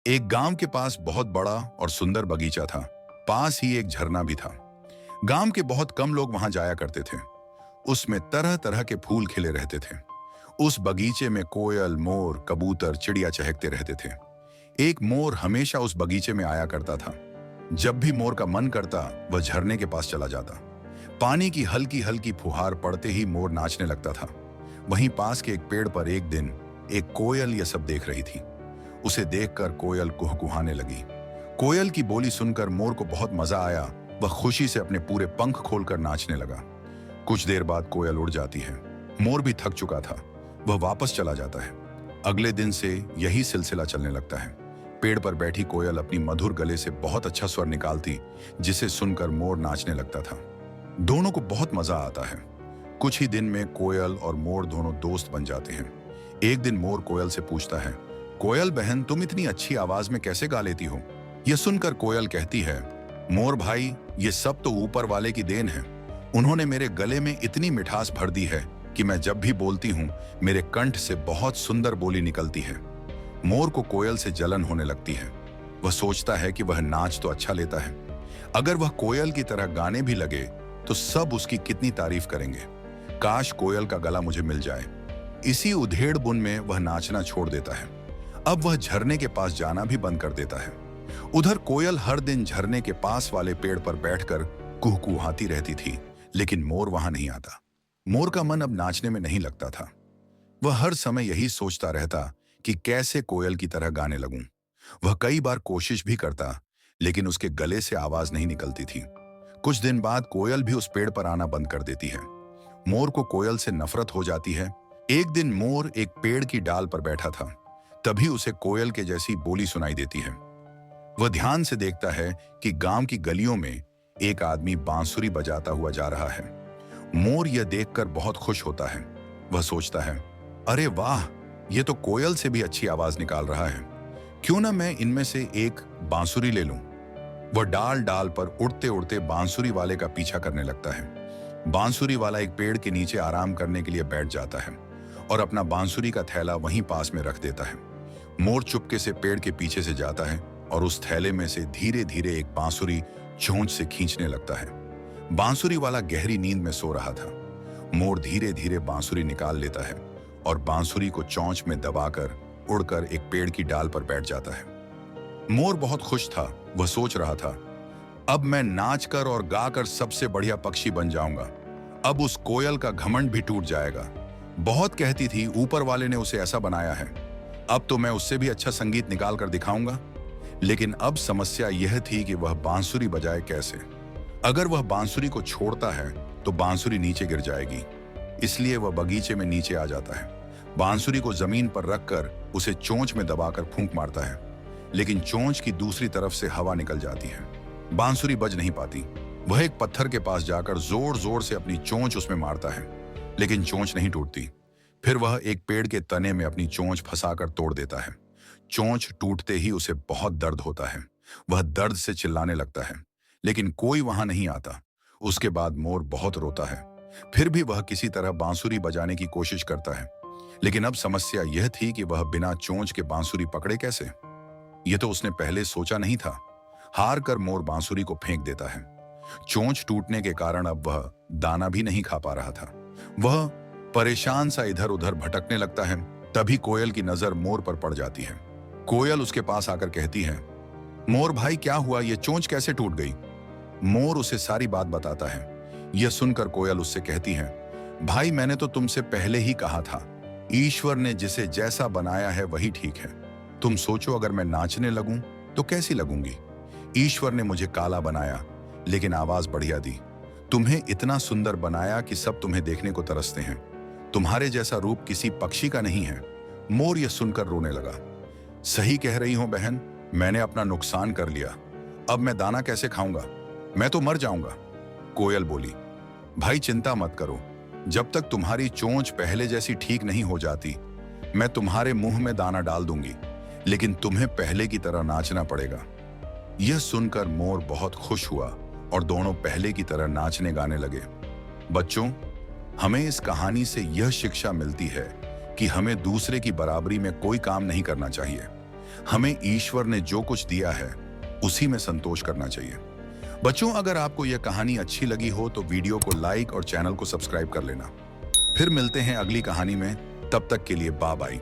एक गांव के पास बहुत बड़ा और सुंदर बगीचा था। पास ही एक झरना भी था। गांव के बहुत कम लोग वहां जाया करते थे। उसमें तरह तरह के फूल खिले रहते थे। उस बगीचे में कोयल, मोर, कबूतर, चिड़िया चहकते रहते थे। एक मोर हमेशा उस बगीचे में आया करता था। जब भी मोर का मन करता, वह झरने के पास चला जाता। पानी की हल्की हल्की फुहार पड़ते ही मोर नाचने लगता था। वहीं पास के एक पेड़ पर एक दिन एक कोयल यह सब देख रही थी। उसे देखकर कोयल कुहकुहाने लगी। कोयल की बोली सुनकर मोर को बहुत मजा आया। वह खुशी से अपने पूरे पंख खोलकर नाचने लगा। कुछ देर बाद कोयल उड़ जाती है। मोर भी थक चुका था। वह वापस चला जाता है। अगले दिन से यही सिलसिला चलने लगता है। पेड़ पर बैठी कोयल अपनी मधुर गले से बहुत अच्छा स्वर निकालती, जिसे सुनकर मोर नाचने लगता था। दोनों को बहुत मजा आता है। कुछ ही दिन में कोयल और मोर दोनों दोस्त बन जाते हैं। एक दिन मोर कोयल से पूछता है, कोयल बहन, तुम इतनी अच्छी आवाज में कैसे गा लेती हो? यह सुनकर कोयल कहती है, मोर भाई, ये सब तो ऊपर वाले की देन है। उन्होंने मेरे गले में इतनी मिठास भर दी है कि मैं जब भी बोलती हूँ, मेरे कंठ से बहुत सुंदर बोली निकलती है। मोर को कोयल से जलन होने लगती है। वह सोचता है कि वह नाच तो अच्छा लेता है, अगर वह कोयल की तरह गाने भी लगे तो सब उसकी कितनी तारीफ करेंगे। काश कोयल का गला मुझे मिल जाए। इसी उधेड़ बुन में वह नाचना छोड़ देता है। अब वह झरने के पास जाना भी बंद कर देता है। उधर कोयल हर दिन झरने के पास वाले पेड़ पर बैठकर कुहकुहाती रहती थी, लेकिन मोर वहां नहीं आता। मोर का मन अब नाचने में नहीं लगता था। वह हर समय यही सोचता रहता कि कैसे कोयल की तरह गाने लगूं। वह कई बार कोशिश भी करता, लेकिन उसके गले से आवाज नहीं निकलती थी। कुछ दिन बाद कोयल भी उस पेड़ पर आना बंद कर देती है। मोर को कोयल से नफरत हो जाती है। एक दिन मोर एक पेड़ की डाल पर बैठा था। तभी उसे कोयल के जैसी बोली सुनाई देती है। वह ध्यान से देखता है कि गांव की गलियों में एक आदमी बांसुरी बजाता हुआ जा रहा है। मोर यह देखकर बहुत खुश होता है। वह सोचता है, अरे वाह, यह तो कोयल से भी अच्छी आवाज निकाल रहा है। क्यों ना मैं इनमें से एक बांसुरी ले लूं। वह डाल डाल पर उड़ते उड़ते बांसुरी वाले का पीछा करने लगता है। बांसुरी वाला एक पेड़ के नीचे आराम करने के लिए बैठ जाता है और अपना बांसुरी का थैला वहीं पास में रख देता है। मोर चुपके से पेड़ के पीछे से जाता है और उस थैले में से धीरे धीरे एक बांसुरी चोंच से खींचने लगता है। बांसुरी वाला गहरी नींद में सो रहा था। मोर धीरे धीरे बांसुरी निकाल लेता है और बांसुरी को चोंच में दबाकर उड़कर एक पेड़ की डाल पर बैठ जाता है। मोर बहुत खुश था। वह सोच रहा था, अब मैं नाचकर और गाकर सबसे बढ़िया पक्षी बन जाऊंगा। अब उस कोयल का घमंड भी टूट जाएगा। बहुत कहती थी ऊपर वाले ने उसे ऐसा बनाया है, अब तो मैं उससे भी अच्छा संगीत निकाल कर दिखाऊंगा। लेकिन अब समस्या यह थी कि वह बांसुरी बजाए कैसे। अगर वह बांसुरी को छोड़ता है तो बांसुरी नीचे गिर जाएगी। इसलिए वह बगीचे में नीचे आ जाता है। बांसुरी को जमीन पर रखकर उसे चोंच में दबाकर फूंक मारता है, लेकिन चोंच की दूसरी तरफ से हवा निकल जाती है। बांसुरी बज नहीं पाती। वह एक पत्थर के पास जाकर जोर जोर से अपनी चोंच उसमें मारता है, लेकिन चोंच नहीं टूटती। फिर वह एक पेड़ के तने में अपनी चोंच फंसाकर तोड़ देता है। चोंच टूटते ही उसे बहुत दर्द होता है। वह दर्द से चिल्लाने लगता है, लेकिन कोई वहां नहीं आता। उसके बाद मोर बहुत रोता है। फिर भी वह किसी तरह बांसुरी बजाने की कोशिश करता है, लेकिन अब समस्या यह थी कि वह बिना चोंच के बांसुरी पकड़े कैसे। यह तो उसने पहले सोचा नहीं था। हार कर मोर बांसुरी को फेंक देता है। चोंच टूटने के कारण अब वह दाना भी नहीं खा पा रहा था। वह परेशान सा इधर उधर भटकने लगता है। तभी कोयल की नजर मोर पर पड़ जाती है। कोयल उसके पास आकर कहती है, मोर भाई, क्या हुआ? ये चोंच कैसे टूट गई? मोर उसे सारी बात बताता है। यह सुनकर कोयल उससे कहती है, भाई, मैंने तो तुमसे पहले ही कहा था, ईश्वर ने जिसे जैसा बनाया है वही ठीक है। तुम सोचो, अगर मैं नाचने लगूं तो कैसी लगूंगी? ईश्वर ने मुझे काला बनाया, लेकिन आवाज बढ़िया दी। तुम्हें इतना सुंदर बनाया कि सब तुम्हें देखने को तरसते हैं। तुम्हारे जैसा रूप किसी पक्षी का नहीं है। मोर यह सुनकर रोने लगा। सही कह रही हो बहन, मैंने अपना नुकसान कर लिया। अब मैं दाना कैसे खाऊंगा? मैं तो मर जाऊंगा। कोयल बोली, भाई चिंता मत करो। जब तक तुम्हारी चोंच पहले जैसी ठीक नहीं हो जाती, मैं तुम्हारे मुंह में दाना डाल दूंगी, लेकिन तुम्हें पहले की तरह नाचना पड़ेगा। यह सुनकर मोर बहुत खुश हुआ और दोनों पहले की तरह नाचने गाने लगे। बच्चों, हमें इस कहानी से यह शिक्षा मिलती है कि हमें दूसरे की बराबरी में कोई काम नहीं करना चाहिए। हमें ईश्वर ने जो कुछ दिया है उसी में संतोष करना चाहिए। बच्चों, अगर आपको यह कहानी अच्छी लगी हो तो वीडियो को लाइक और चैनल को सब्सक्राइब कर लेना। फिर मिलते हैं अगली कहानी में, तब तक के लिए बाय बाय।